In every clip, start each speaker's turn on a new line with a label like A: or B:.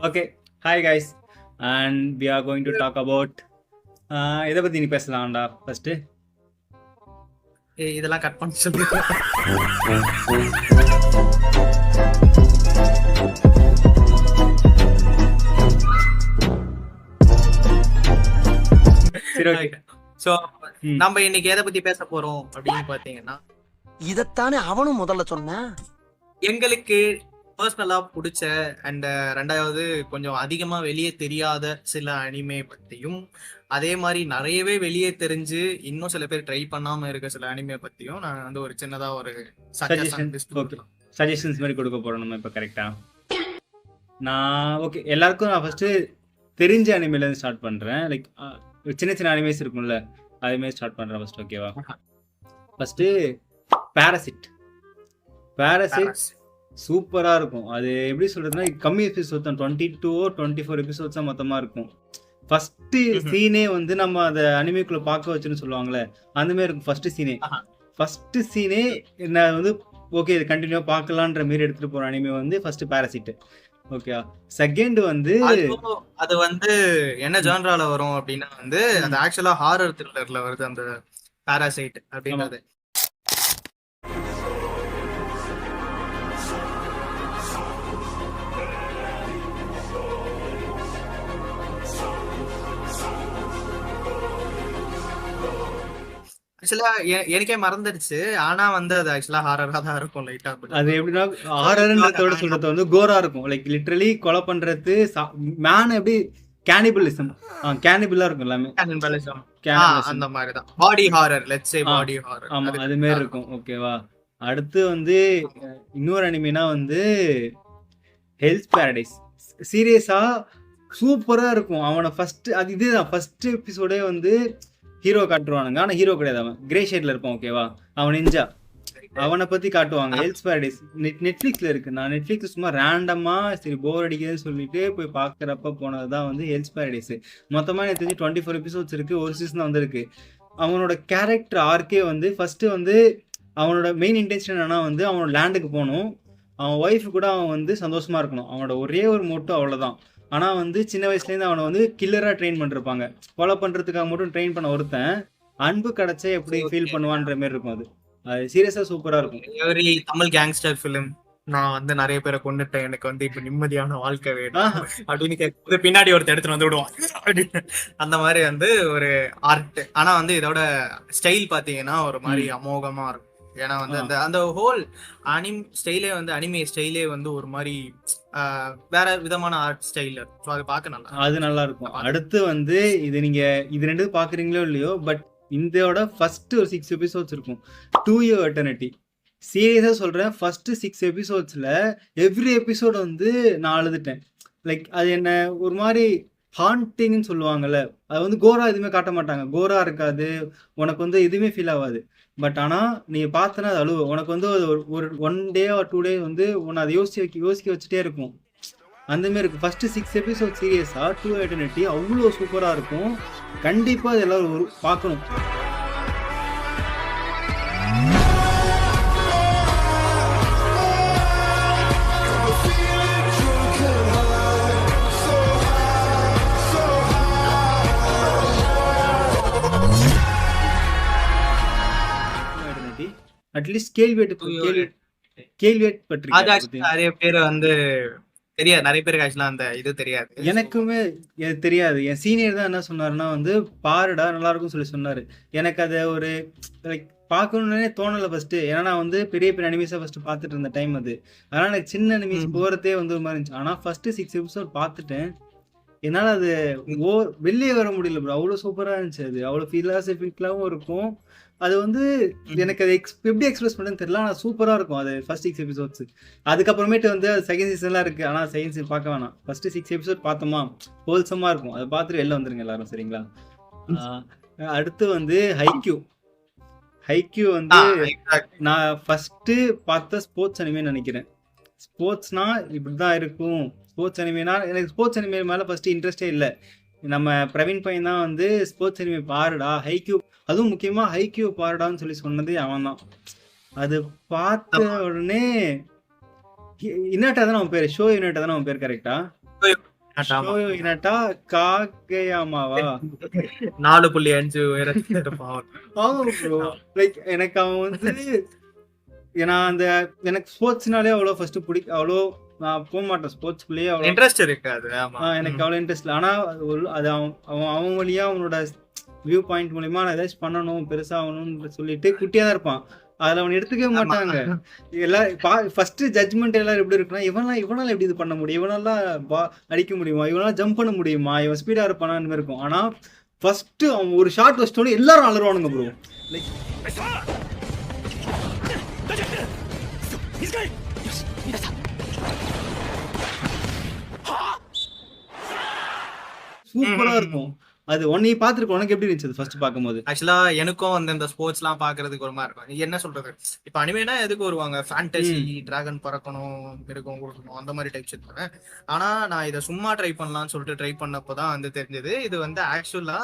A: Okay, hi guys, and we are going to talk about எதை பத்தி நீ பேசலாம்டா first.
B: இதெல்லாம் கட் பண்ண சொல்லி
A: சரி, ஓகே.
B: சோ நம்ம இன்னைக்கு எதை பத்தி பேச போறோம் அப்படின்னு பாத்தீங்கன்னா,
C: இதத்தானே அவனும் முதல்ல சொன்னான்.
B: எங்களுக்கு பர்சனலா பிடிச்ச அண்ட் ரெண்டாவது கொஞ்சம் அதிகமா வெளியே தெரியாத சில அனிமே பத்தியும், அதே மாதிரி நிறையவே வெளியே தெரிஞ்சு இன்னும் சில பேர் ட்ரை பண்ணாம இருக்க சில அனிமே பத்தியும் நான் வந்து ஒரு சின்னதா ஒரு
A: சஜஷன்ஸ் மாதிரி கொடுக்க போறோம் நம்ம இப்போ. கரெக்டா? ஓகே, எல்லாருக்கும் நான் ஃபர்ஸ்ட் தெரிஞ்ச அனிமேலேருந்து ஸ்டார்ட் பண்றேன். லைக் சின்ன சின்ன அனிமேஸ் இருக்கும்ல, அதுமாரி ஸ்டார்ட் பண்றேன் ஃபர்ஸ்ட். ஓகேவா? ஃபர்ஸ்ட் பேராசைட் சூப்பரா இருக்கும். அது எப்படி சொல்றதுன்னா, கம்மி எபிசோட் தான், 22 or 24 எபிசோட்ஸ் தான் மொத்தமா இருக்கும். ஃபர்ஸ்ட் சீனே வந்து நம்ம அதை அனிமேக்குள்ள பார்க்க வச்சுன்னு சொல்லுவாங்களே, அந்த மாதிரி இருக்கும் ஃபர்ஸ்ட் சீனே. ஃபர்ஸ்ட் சீனே என்ன வந்து ஓகே, இது கண்டினியூவா பார்க்கலான்ற மாதிரி எடுத்துட்டு போற அனிமே வந்து ஃபர்ஸ்ட் பேராசைட். ஓகே, செகண்ட் வந்து
B: அது வந்து என்ன ஜான்ரால வரும் அப்படின்னா வந்து அது ஆக்சுவலா ஹாரர் த்ரில்லர்ல வருது அந்த பேராசைட் அப்படின்றது. ஆக்சுவலா எனக்கே மறந்துடுச்சு, ஆனா வந்து அது ஆக்சுவலா ஹாரரா தான் இருக்கும் லைட்டா.
A: அது எப்படின்னா ஹாரர்ன்றதோட சொல்றது வந்து கோரா இருக்கும். லைக் லிட்டரலி கொலை பண்றது, மேன் எப்படி கேனிபலிசம், கேனிபலா இருக்கும் எல்லாமே.
B: அந்த மாதிரி தான் body horror, let's say body horror.
A: ஆமா, அது மாதிரி இருக்கும். ஓகேவா? அடுத்து வந்து இன்னொரு அனிமேனா வந்து ஹெல்ஸ் பாரடைஸ். சீரியஸா சூப்பரா இருக்கும். அவனை ஃபர்ஸ்ட் அது இதுதான் ஃபர்ஸ்ட் எபிசோடே வந்து ஹீரோ காட்டுவானுங்க. ஆனா ஹீரோ கிடையாது, அவன் கிரே ஷேட்ல இருப்பான். ஓகேவா? அவன் நிஞ்சா, அவனை பத்தி காட்டுவாங்க. ஹெல்ஸ் பாரடைஸ் நெட்ஃபிளிக்ஸ்ல இருக்கு. நான் நெட்ஃபிளிக்ஸ் சும்மா ரேண்டமா சரி போர் அடிக்குதுன்னு சொல்லிட்டு போய் பாக்குறப்ப போனதுதான் வந்து ஹெல்ஸ் பாரடைஸ். மொத்தமா எனக்கு தெரிஞ்சு 24 எபிசோட்ஸ் இருக்கு, ஒரு சீசன் தான் வந்திருக்கு. அவனோட கேரக்டர் ஆர்க்கே வந்து ஃபர்ஸ்ட் வந்து அவனோட மெயின் இன்டென்ஷன் என்னன்னா வந்து அவனோட லேண்டுக்கு போகணும், அவன் ஒய்ஃப் கூட அவன் வந்து சந்தோஷமா இருக்கணும். அவனோட ஒரே ஒரு மோட்டோ அவ்வளவுதான். ஆனா வந்து சின்ன வயசுலேருந்து அவனை வந்து கில்லரா ட்ரெயின் பண்ணிருப்பாங்க. கொலை பண்றதுக்காக மட்டும் ட்ரெயின் பண்ண ஒருத்தன் அன்பு கிடைச்சா எப்படி ஃபீல் பண்ணுவான்ற மாதிரி இருக்கும். அது சீரியஸா சூப்பரா இருக்கும்.
B: எவரி தமிழ் கேங்ஸ்டர் ஃபிலிம், நான் வந்து நிறைய பேரை கொண்டுட்டேன், எனக்கு வந்து இப்ப நிம்மதியான வாழ்க்கை வேணும் அப்படின்னு கேட்கும்போது பின்னாடி ஒருத்தர் எடுத்துட்டு வந்து விடுவான் அப்படின்னு. அந்த மாதிரி வந்து ஒரு ஆர்ட். ஆனா வந்து இதோட ஸ்டைல் பாத்தீங்கன்னா ஒரு மாதிரி அமோகமா இருக்கும். ஏன்னா வந்து அந்த அந்த ஹோல் ஸ்டைலே வந்து அனிமே ஸ்டைலே வந்து ஒரு மாதிரி வேற விதமான ஆர்ட் ஸ்டைல். அது பார்க்க
A: நல்லா இருக்கும். அடுத்து வந்து இது ரெண்டு பாக்குறீங்களோ இல்லையோ, பட் இதோட ஃபர்ஸ்ட் ஒரு 6 எபிசோட்ஸ் இருக்கும், 2 Year Eternity. சீரியஸா சொல்றேன், ஃபர்ஸ்ட் 6 எபிசோட்ஸ்ல எவ்ரி எபிசோட் வந்து நான் அழுதுட்டேன். லைக் அது என்ன ஒரு மாதிரி ஹாண்டிங்னு சொல்லுவாங்கல்ல, அது வந்து கோரா எதுவுமே காட்ட மாட்டாங்க, கோரா இருக்காது, உனக்கு வந்து எதுவுமே ஃபீல் ஆகாது. பட் ஆனா நீ பார்த்தனா அது அழுவ, உனக்கு வந்து ஒரு 1 day or 2 days வந்து உன்னை அதை யோசிக்க வச்சுட்டே இருக்கும். அந்த மாதிரி இருக்கும். ஃபர்ஸ்ட் 6 எபிசோட் சீரியஸா 2 Year Eternity அவ்வளோ சூப்பரா இருக்கும். கண்டிப்பா அது எல்லாரும் பார்க்கணும். அட்லீஸ்ட் கேள்வியேட் பற்றி
B: நிறைய பேர் வந்து தெரியாது, நிறைய பேருக்கு ஆக்சுவலா அந்த இது தெரியாது.
A: எனக்குமே தெரியாது. என் சீனியர் தான் என்ன சொன்னாருன்னா வந்து பாருடா நல்லா இருக்கும்னு சொல்லி சொன்னாரு. எனக்கு அதை ஒரு லைக் பார்க்கணுன்னே தோணலை ஃபர்ஸ்ட். ஏன்னா நான் வந்து பெரிய பெரிய அனிமேஸா ஃபர்ஸ்ட் பார்த்துட்டு இருந்த டைம் அது. அதனால எனக்கு சின்ன அனிமேஸ் போறதே வந்து ஒரு மாதிரி இருந்துச்சு. ஆனா ஃபர்ஸ்ட் 6 எபிசோட் பார்த்துட்டேன், என்னால அது வெளியே வர முடியல ப்ரோ. அவ்வளோ சூப்பரா இருந்துச்சு. அது அவ்வளோ ஃபிலாசபிக்கலாவும் இருக்கும். அது வந்து எனக்கு அது எப்படி எக்ஸ்பிரஸ் பண்ணுன்னு தெரியல, ஆனால் சூப்பரா இருக்கும் அது ஃபர்ஸ்ட் 6 எபிசோட்ஸ். அதுக்கப்புறமேட்டு வந்து செகண்ட் சீசன்லாம் இருக்கு, ஆனால் செகண்ட் சீசன் பார்க்க வேணாம். ஃபர்ஸ்ட் 6 எபிசோட் பார்த்தோமா ஹோல்சமா இருக்கும், அதை பார்த்துட்டு வெளில வந்துருங்க எல்லாரும், சரிங்களா? அடுத்து வந்து ஹைக்யூ வந்து நான் ஃபர்ஸ்ட் பார்த்த ஸ்போர்ட்ஸ் அனிமே நினைக்கிறேன். ஸ்போர்ட்ஸ்னா இப்படிதான் இருக்கும். ஸ்போர்ட்ஸ் அனிமேனா எனக்கு ஸ்போர்ட்ஸ் அனிமே மேல ஃபர்ஸ்ட் இன்ட்ரெஸ்டே இல்லை. நம்ம பிரவீன் பையன் தான் வந்து ஸ்போர்ட்ஸ் அனிமே பாருடா, ஹைக்யூ, அதுவும் முக்கியமா ஹைக்யூ பாருடான்னு சொல்லி சொன்னதே அவன் தான். அது பார்த்த உடனே இன்னாட்டா தானே அவன் பேர், ஷோ யூனிட்டா தானே அவன் பேர், கரெக்டா? ஷோயோ இனட்டா காகேயாமாவா?
B: 4.5 உயரத்துல இருப்பான்.
A: ஆமா ப்ரோ. லைக் எனக்கு அவன் வந்து நான் அந்த எனக்கு ஸ்போர்ட்ஸ்னாலே அவ்வளோ ஃபர்ஸ்ட் அவ்வளோ நான் போக மாட்டேன் ஸ்போர்ட்ஸ்குள்ளேயே அவ்வளோ
B: இன்ட்ரெஸ்ட் இருக்காது. ஆமா.
A: எனக்கு அவ்வளோ இன்ட்ரெஸ்ட் இல்லை. ஆனால் அது அவன் வழியா அவனோட வியூ பாயிண்ட் மூலியமா நான் ஏதாச்சும் பண்ணணும் பெருசா ஆகணும்னு சொல்லிட்டு குட்டியா தான் இருப்பான். அதுல அவன் எடுத்துக்கவே மாட்டாங்க. எல்லாம் ஃபர்ஸ்ட் ஜட்மெண்ட் எல்லாரும் எப்படி இருக்குன்னா இவனால எப்படி இது பண்ண முடியும், இவனால அடிக்க முடியுமா, இவனால ஜம்ப் பண்ண முடியுமா, இவன் ஸ்பீடா இருப்பானான்னு இருக்கும். ஆனா ஃபர்ஸ்ட் அவன் ஒரு ஷாட் வச்சிட்டோன்னு எல்லாரும் அலறுவானுங்க ப்ரோ. லைக் சூப்பரா இருக்கும். அது நீ பாத்துருக்க, உனக்கு எப்படி இருந்துச்சு ஃபர்ஸ்ட் பாக்கும்போது?
B: ஆக்சுவலா எனக்கும் வந்து இந்த ஸ்போர்ட்ஸ் எல்லாம் பாக்குறதுக்கு ஒரு மாதிரி இருக்கும். என்ன சொல்றது, இப்ப அனிமேனா எதுக்கு வருவாங்க, ஃபேண்டசி, டிராகன் பறக்கணும், மிருகம் கொடுக்கணும், அந்த மாதிரி டைப்ஸ் இருப்பாங்க. ஆனா நான் இதை சும்மா ட்ரை பண்ணலாம்னு சொல்லிட்டு ட்ரை பண்ணப்போதான் வந்து தெரிஞ்சது இது வந்து ஆக்சுவலா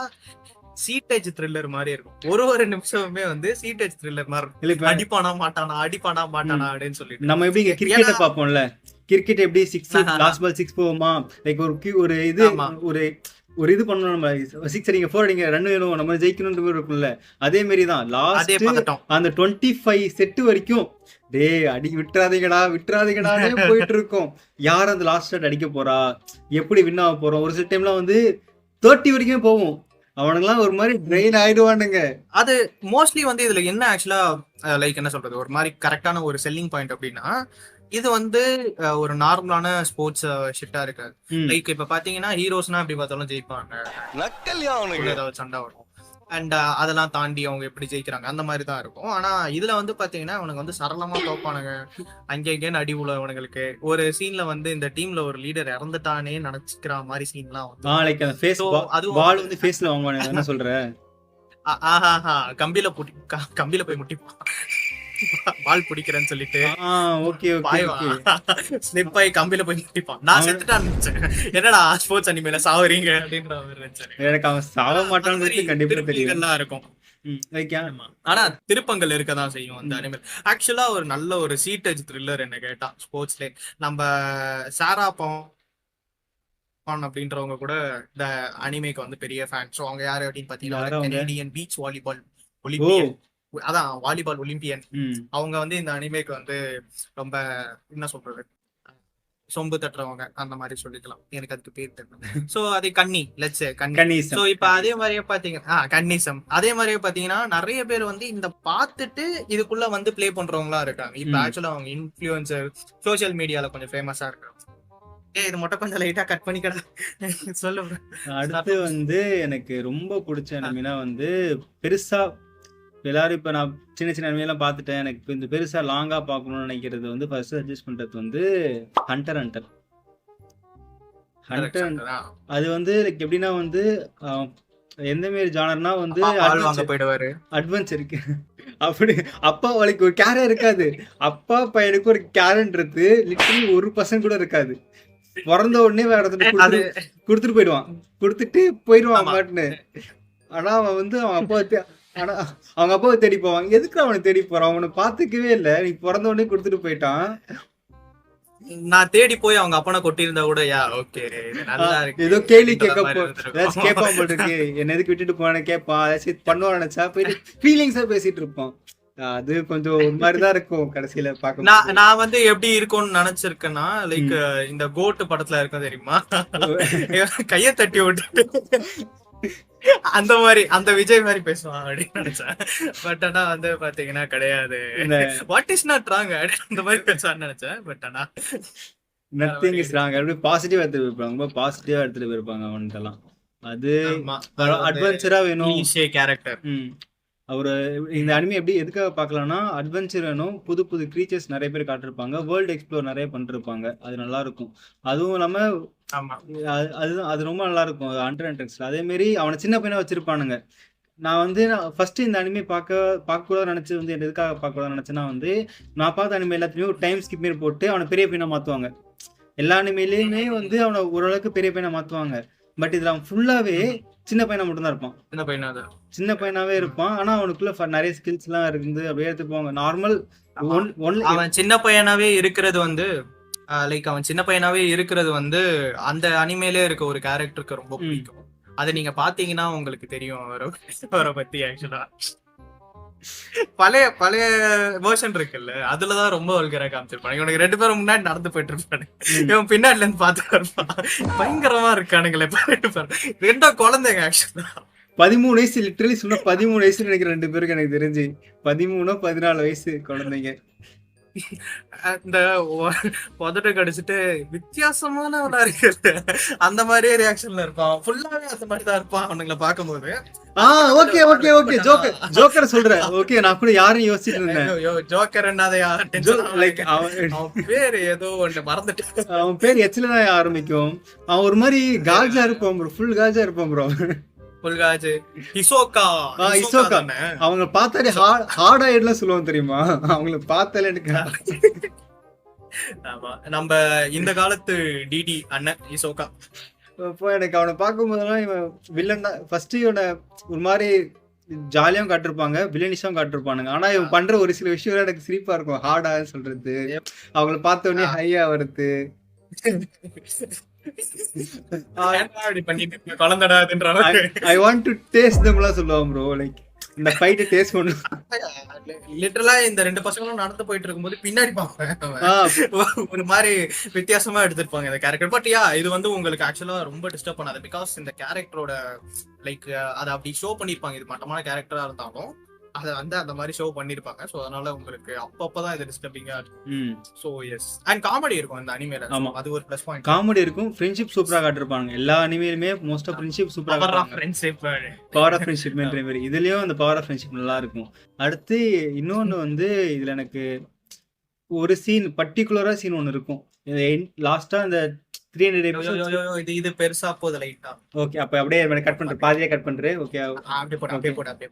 B: சீட்டேஜ் த்ரில்லர் மாதிரி இருக்கும். ஒரு நிமிஷமுமே வந்து சீட்டேஜ் த்ரில்லர் மாதிரி இருக்கும். அடிப்பானா மாட்டானா அப்படின்னு சொல்லிட்டு
A: நம்ம எப்படி கிரிக்கெட்டை பார்ப்போம்ல, கிரிக்கெட் எப்படி 6 லாஸ்ட் பால் 6 போகுமா, லைக் ஒரு இது ஒரு இது பண்ணணும், நம்ம 6 அடிங்க 4 அடிங்க ரன் வேணும், நம்ம ஜெயிக்கணும்ன்ற மாதிரி இருக்கும்ல, அதே மாதிரி தான் லாஸ்ட் அந்த 25 செட் வரைக்கும் டே அடி விட்டுறாதீங்கடானே போயிட்டு இருக்கும். யார் அந்த லாஸ்ட் ஷாட் அடிக்க போறா, எப்படி வின் ஆக போறோம். ஒரு சில டைம்ல வந்து 30 வரைக்கும் போகும். அவனுங்கெல்லாம் ஒரு மாதிரி ட்ரெயின் ஆயிடுவானுங்க.
B: அது மோஸ்ட்லி வந்து இதுல என்ன ஆக்சுவலா லைக் என்ன சொல்றது, ஒரு மாதிரி கரெக்டான ஒரு செல்லிங் பாயிண்ட் அப்படின்னா, இது வந்து ஒரு நார்மலான ஸ்போர்ட்ஸ் ஷிட்டா இருக்காது. லைக் இப்ப பாத்தீங்கன்னா ஹீரோஸ்னா எப்படி பார்த்தாலும் ஜெயிப்பாங்க, ஏதாவது சண்டை வரும், அண்ட் அதெல்லாம் தாண்டி அவங்க எப்படி ஜெயிக்கிறாங்க அந்த மாதிரி தான் இருக்கும். ஆனா இதுல வந்து பாத்தீங்கன்னா அவனுக்கு வந்து சரளமா தோப்பானுங்க, அங்கேன்னு அடி உள்ளவனுங்களுக்கு. ஒரு சீன்ல வந்து இந்த டீம்ல ஒரு லீடர் இறந்துட்டானே நினைச்சுக்கிற மாதிரி சீன்லாம்
A: வந்து ஃபேஸ்ல வாங்குவானுங்க. என்ன சொல்ற,
B: கம்பியில போய் முட்டிப்பான் பால் பிடிக்கிறேன்னு சொல்லிட்டு ஸ்லிப் ஆகி கம்பியில போய் முட்டிப்பான். நான் செத்துட்டான்னு நினைச்சேன், என்னடா ஸ்போர்ட்ஸ் அனிமேல சாவறீங்க அப்படின்ற மாதிரி நினைச்சேன்.
A: எனக்கு அவன் சாவ மாட்டான்னு கண்டிப்பா தெரியும்
B: இருக்கும். ஆனா திருப்பங்கள் இருக்கதான் செய்யும் அந்த அனிமல். ஆக்சுவலா ஒரு நல்ல ஒரு சீட்டேஜ் த்ரில்லர் என்ன கேட்டா ஸ்போர்ட்ஸ்ல. நம்ம சாரா அப்படின்றவங்க கூட இந்த அனிமேக்கு வந்து பெரிய ஃபேன். சோ அவங்க யாரு அப்படின்னு பாத்தீங்கன்னா கனேடியன் பீச் வாலிபால் ஒலிம்பியன், அதான் வாலிபால் ஒலிம்பியன். அவங்க வந்து இந்த அனிமேக்கு வந்து ரொம்ப என்ன சொல்றது சொம்பு தட்டுறவங்க அந்த மாதிரி சொல்லிக்கலாம். எனக்கு அதுக்கு பேர் தெரியல. சோ அது கன்னி. சோ இப்ப அதே மாதிரியே பாத்தீங்கன்னா கன்னிசம், அதே மாதிரியே பாத்தீங்கன்னா நிறைய பேர் வந்து இந்த பாத்துட்டு இதுக்குள்ள வந்து பிளே பண்றவங்களா இருக்காங்க. இப்ப ஆக்சுவலா அவங்க இன்ஃபுளுசர் சோசியல் மீடியால கொஞ்சம் ஃபேமஸா இருக்காங்க. இது மட்டும் கொஞ்சம் லைட்டா கட் பண்ணிக்கடா சொல்லு.
A: அடுத்து வந்து எனக்கு ரொம்ப பிடிச்ச அனிமேனா வந்து பெருசா எல்லாரும் இப்ப நான் சின்ன சின்ன அனிமையெல்லாம் பார்த்துட்டேன். எனக்கு இப்போ இந்த பெருசா லாங்கா பார்க்கணும்னு நினைக்கிறது வந்து ஃபர்ஸ்ட் சஜஸ்ட் பண்றது வந்து ஹண்டர். அது வந்து லைக் எப்படின்னா வந்து எந்த மாதிரி ஜானர்னா வந்து அட்வென்ச்சர் இருக்கு. அப்படி அப்பா அவளுக்கு ஒரு கேரே இருக்காது, அப்பா பையனுக்கு ஒரு கேரன்றது லிட்டரலி 1% கூட இருக்காது. பிறந்த உடனே வேற இடத்துல கொடுத்துட்டு போயிடுவான் மாட்டுன்னு. ஆனா அவன் வந்து அவங்க அப்பாவை தேடி போவான். எதுக்கு அவனை தேடி போறான், அவனை பாத்துக்கவே இல்ல, நீ பிறந்த உடனே கொடுத்துட்டு போயிட்டான்.
B: நான் தேடி போய் அவங்க அப்பனை கொட்டியிருந்தா கூட
A: ஏதோ கேள்வி கேட்பான் போட்டு இருக்கு, என்ன எதுக்கு விட்டுட்டு போன கேட்பான், ஏதாச்சும் பண்ணுவான் நினைச்சா போயிட்டு ஃபீலிங்ஸா பேசிட்டு இருப்பான். அது கொஞ்சம் ஒரு மாதிரிதான் இருக்கும் கடைசியில பாக்க.
B: நான் வந்து எப்படி இருக்கும்னு நினைச்சிருக்கேன்னா லைக் இந்த கோட்டு படத்துல இருக்கும் தெரியுமா, கைய தட்டி விட்டு அந்த மாதிரி அந்த விஜய் மாதிரி பேசுவான் அப்படின்னு நினைச்சேன். பட் ஆனா வந்து பாத்தீங்கன்னா கிடையாது, வாட் இஸ் நாட் ராங் அந்த மாதிரி பேசுவான்னு நினைச்சேன். பட் ஆனா
A: நத்திங் இஸ் ராங் அப்படி பாசிட்டிவா எடுத்துட்டு போயிருப்பாங்க, ரொம்ப பாசிட்டிவா எடுத்துட்டு போயிருப்பாங்க அவன்கிட்டலாம். அது அட்வென்ச்சரா வேணும்
B: கேரக்டர்.
A: அவரு இந்த அனிமே எப்படி எதுக்காக பார்க்கலாம்னா அட்வென்ச்சர் வேணும், புது புது கிரீச்சர்ஸ் நிறைய பேர் காட்டிருப்பாங்க, வேர்ல்டு எக்ஸ்ப்ளோர் நிறைய பண்ணிருப்பாங்க, அது நல்லா இருக்கும். அதுவும் இல்லாம அதுதான் அது ரொம்ப நல்லா இருக்கும் ஹண்டர். அதே மாதிரி அவனை சின்ன பையனா வச்சிருப்பானுங்க. நான் வந்து ஃபர்ஸ்ட் இந்த அனிமே பார்க்கக்கூடாது நினைச்சு வந்து எதுக்காக பார்க்கக்கூடாது நினைச்சேன்னா வந்து நான் பார்த்த அனிமே எல்லாத்தையுமே ஒரு டைம் ஸ்கிப் மாரி போட்டு அவனை பெரிய பையனா மாத்துவாங்க. எல்லா அனிமேலயுமே வந்து அவனை ஓரளவுக்கு பெரிய பையனா மாத்துவாங்க. பட் இதுல அவன் ஃபுல்லாவே சின்ன பையனா மட்டும்தான் இருப்பான், சின்ன பையனாவே இருப்பான். ஆனா அவனுக்குள்ள நிறைய ஸ்கில்ஸ் எல்லாம் இருந்து அப்படியே எடுத்துப்பாங்க. நார்மல்
B: அவன் சின்ன பையனாவே இருக்கிறது வந்து லைக் அவன் சின்ன பையனாவே இருக்கிறது வந்து அந்த அனிமேலே இருக்க ஒரு கேரக்டருக்கு ரொம்ப பிடிக்கும். அதை நீங்க பாத்தீங்கன்னா உங்களுக்கு தெரியும் அவரை பத்தி. ஆக்சுவலா பழைய பழைய வேர்ஷன் இருக்குல்ல, அதுலதான் ரொம்ப வல்கரா காமிச்சிருப்பாங்க. இவனுக்கு 2 பேரும் முன்னாடி நடந்து போயிட்டு இருப்பானு, இவன் பின்னாடில இருந்து பாத்துட்டு இருப்பான். பயங்கரமா இருக்கானுங்களே ரெண்டும் குழந்தைங்க. ஆக்சுவலா
A: 13 வயசு, லிட்டரலி சொன்னா 13 வயசுன்னு நினைக்கிறேன் 2 பேருக்கு எனக்கு தெரிஞ்சு. 13 14 வயசு குழந்தைங்க.
B: இந்த உதட்ட கடிச்சிட்டு வித்தியாசமானவனா இருக்கு அந்த மாதிரியே ரியாக்ஷன்ல இருப்பான். ஃபுல்லாவே அந்த மாதிரி தான் இருப்பான் அவனுங்களை பார்க்கும்போது.
A: ஓகே ஓகே ஓகே, ஜோக்கர் சொல்றேன். ஓகே, நான் கூட யாரும் யோசிச்சுட்டு இருந்தேன்.
B: ஜோக்கர் என்னதையா
A: லைக்
B: அவன் பேரு ஏதோ ஒன்று மறந்துட்டு.
A: அவன் பேர் எச்ல தான் ஆரம்பிக்கும். அவன் ஒரு மாதிரி காஜா இருப்பான் ப்ரோ, ஃபுல் காஜா இருப்பான் ப்ரோ.
B: இசோகா.
A: அவங்க பார்த்தாலே ஹார்ட் ஆயிடுலாம் சொல்லுவாங்க தெரியுமா, அவங்கள பார்த்தாலே எனக்கு.
B: நம்ம இந்த காலத்து டிடி அண்ணன் இசோகா.
A: இப்போ எனக்கு அவனை பார்க்கும் போதெல்லாம் இவன் வில்லன் தான். ஃபர்ஸ்ட் இவனை ஒரு மாதிரி ஜாலியாவும் காட்டிருப்பாங்க, வில்லனிஷாவும் காட்டிருப்பானுங்க. ஆனா இவன் பண்ற ஒரு சில விஷயம் எனக்கு சிரிப்பா இருக்கும். ஹார்டா சொல்றது, அவங்கள பார்த்த உடனே ஹையா வருது. I want to taste them லாம் சொல்லுவான் ப்ரோ. லைக் இந்த ஃபைட் டேஸ்ட் பண்ணு.
B: லிட்டரலா இந்த 2 பசங்களும் நடந்து போயிட்டு இருக்கும்போது பின்னாடி பாப்பேன் ஒரு மாதிரி வித்தியாசமா எடுத்திருப்பாங்க இந்த கேரக்டர். பட் இது வந்து உங்களுக்கு ஆக்சுவலா ரொம்ப டிஸ்டர்ப் பண்ணாது. பிகாஸ் இந்த கேரக்டரோட லைக் அதை அப்படி ஷோ பண்ணிருப்பாங்க. இது மட்டமான கேரக்டரா இருந்தாலும் அதை வந்து அந்த மாதிரி ஷோ பண்ணிருப்பாங்க. சோ அதனால உங்களுக்கு அப்பப்பதான் இது டிஸ்டர்பிங்கா இருக்கும். சோ எஸ், அண்ட் காமெடி இருக்கும் இந்த அனிமேல. அது ஒரு பிளஸ் பாயிண்ட்.
A: காமெடி இருக்கும், ஃப்ரெண்ட்ஷிப் சூப்பரா காட்டிருப்பாங்க. எல்லா அனிமேலுமே மோஸ்ட் ஆஃப் ஃப்ரெண்ட்ஷிப் சூப்பரா காட்டுறாங்க. பவர் ஆஃப் ஃப்ரெண்ட்ஷிப் மாதிரி இதுலயும் அந்த பவர் ஆஃப் ஃப்ரெண்ட்ஷிப் நல்லா இருக்கும். அடுத்து இன்னொன்னு வந்து இதுல எனக்கு ஒரு சீன் பர்டிகுலரா சீன் ஒன்னு இருக்கும். லாஸ்டா இந்த 300 எபிசோட்
B: இது பெருசா போகுது லைட்டா.
A: ஓகே, அப்ப அப்படியே கட் பண்றேன், பாதியா கட் பண்றேன். ஓகே,
B: அப்படியே போடு.